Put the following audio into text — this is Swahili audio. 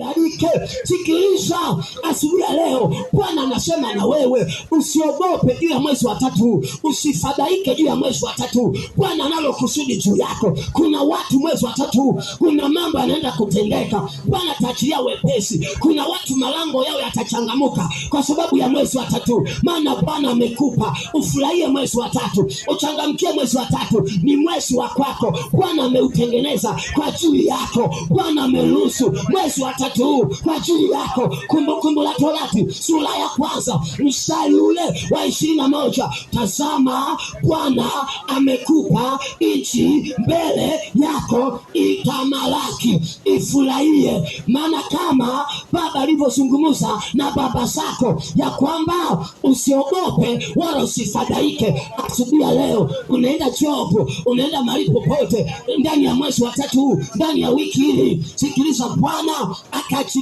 usifadhaike. Sikiliza asubuhi ya leo, Bwana anasema na wewe usiogope juu ya mwezi wa tatu, usifadhaike juu ya mwezi wa tatu. Bwana analo kusudi juu yako. Kuna watu mwezi wa tatu, kuna mambo yanaenda kutendeka. Bwana ataachilia wepesi. Kuna watu malango yao yatachangamuka kwa sababu ya mwezi wa tatu, maana Bwana amekupa. Ufurahie mwezi wa tatu, uchangamkie mwezi wa tatu. Ni mwezi wa kwako, Bwana ameutengeneza kwa ajili yako. Bwana ameruhusu mwezi wa tatu kwa ajili yako. Kumbukumbu la Torati sura ya 1 mstari ule wa 21, tazama Bwana amekupa nchi mbele yako, itamalaki, ifurahie. Maana kama Baba alivyozungumza na baba zako ya kwamba usiogope wala usifadhaike. Asubuhi ya leo unaenda job, unaenda mahali popote ndani ya mwezi wa tatu, ndani ya wiki hii, sikiliza, Bwana akaachilia